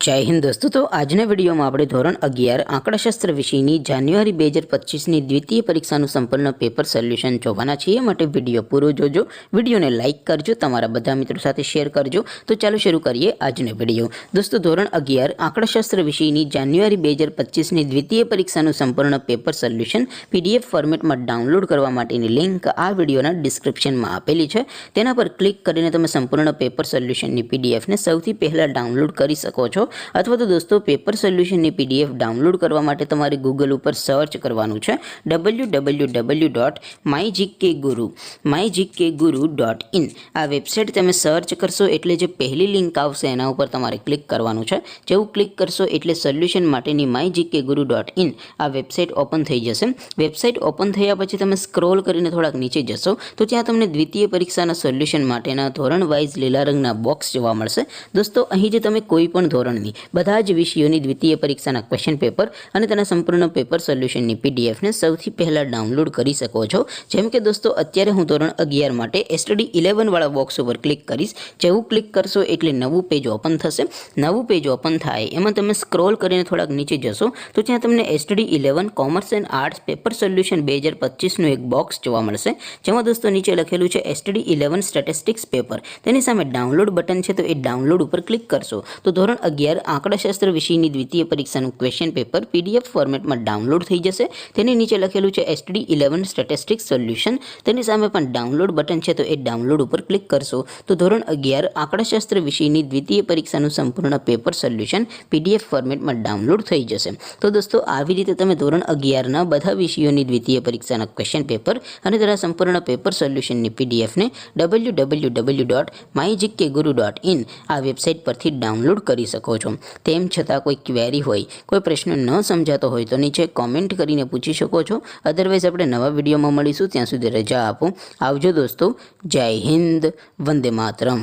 जय हिंद दोस्तों। तो આજના વિડીયોમાં આપણે ધોરણ 11 આંકડાશાસ્ત્ર વિષયની જાન્યુઆરી 2025ની દ્વિતીય પરીક્ષાનું સંપૂર્ણ પેપર સોલ્યુશન જોવાના છીએ। માટે વિડીયો પૂરો જોજો, વિડીયોને લાઇક કરજો, તમારા બધા મિત્રો સાથે શેર કરજો। તો ચાલો શરૂ કરીએ આજનો વિડીયો। દોસ્તો ધોરણ 11 આંકડાશાસ્ત્ર વિષયની જાન્યુઆરી 2025ની દ્વિતીય પરીક્ષાનું સંપૂર્ણ પેપર સોલ્યુશન PDF ફોર્મેટમાં ડાઉનલોડ કરવા માટેની લિંક આ વિડીયોના ડિસ્ક્રિપ્શનમાં આપેલી છે। તેના પર ક્લિક કરીને તમે સંપૂર્ણ પેપર સોલ્યુશનની PDF ને સૌથી પહેલા ડાઉનલોડ કરી શકો છો। अथवा तो दोस्तों पेपर सोल्यूशन ની PDF डाउनलॉड करवा माटे तमारे गूगल पर सर्च करवानुं छे www.mygkguru.in। आ वेबसाइट तमे सर्च करशो एटले जे पहली लिंक आवशे एना उपर तमारे क्लिक करवानुं छे। जेवुं क्लिक करशो एटले सोल्यूशन माटेनी mygkguru.in आ वेबसाइट ओपन थई जशे। वेबसाइट ओपन थया पछी तमे स्क्रॉल करीने थोड़ाक नीचे जशो तो त्यां तमने द्वितीय परीक्षाना सोल्यूशन माटेना धोरण वाइज लीला रंगना बॉक्स जोवा मळशे। दोस्तों અહીં જે તમે કોઈ પણ ધોરણની બધા જ વિષયોની દ્વિતીય પરીક્ષાના ક્વેશ્ચન પેપર અને તેના સંપૂર્ણ પેપર સોલ્યુશનની PDF ને સૌથી પહેલા ડાઉનલોડ કરી શકો છો। જેમ કે દોસ્તો અત્યારે હું ધોરણ 11 માટે STD 11 વાળા બોક્સ ઉપર ક્લિક કરીશ। જેવું ક્લિક કરશો એટલે નવું પેજ ઓપન થશે। નવું પેજ ઓપન થાય એમાં તમે સ્ક્રોલ કરીને થોડાક નીચે જશો તો ત્યાં તમને STD 11 commerce and arts paper solution 2025 નું એક બોક્સ જોવા મળશે। જેમાં દોસ્તો નીચે લખેલું છે STD 11 સ્ટેટિસ્ટિક્સ પેપર। તેની સામે ડાઉનલોડ બટન છે તો એ ડાઉનલોડ ઉપર ક્લિક કરશો તો ધોરણ 11 આંકડાશાસ્ત્ર વિષયની દ્વિતીય પરીક્ષાનું ક્વેશ્ચન પેપર PDF ફોર્મેટમાં ડાઉનલોડ થઈ જશે। તેની નીચે લખેલું છે STD 11 સ્ટેટિસ્ટિક્સ સોલ્યુશન। તેની સામે પણ ડાઉનલોડ બટન છે તો એ ડાઉનલોડ ઉપર ક્લિક કરશો તો ધોરણ 11 આંકડાશાસ્ત્ર વિષયની દ્વિતીય પરીક્ષાનું સંપૂર્ણ પેપર સોલ્યુશન PDF ફોર્મેટમાં ડાઉનલોડ થઈ જશે। તો દોસ્તો આવી રીતે તમે ધોરણ 11ના બધા વિષયોની દ્વિતીય પરીક્ષાના ક્વેશ્ચન પેપર અને તેના સંપૂર્ણ પેપર સોલ્યુશનની PDF ને www.mygkguru.in આ વેબસાઇટ પરથી ડાઉનલોડ કરી શકો છો। તેમ છતાં કોઈ ક્વેરી હોય, કોઈ પ્રશ્ન ન સમજાતો હોય તો નીચે કોમેન્ટ કરીને પૂછી શકો છો। અધરવાઇઝ આપણે નવા વિડીયોમાં મળીશું, ત્યાં સુધી રજા આપો। આવજો દોસ્તો। જય હિન્દ, વંદે માતરમ।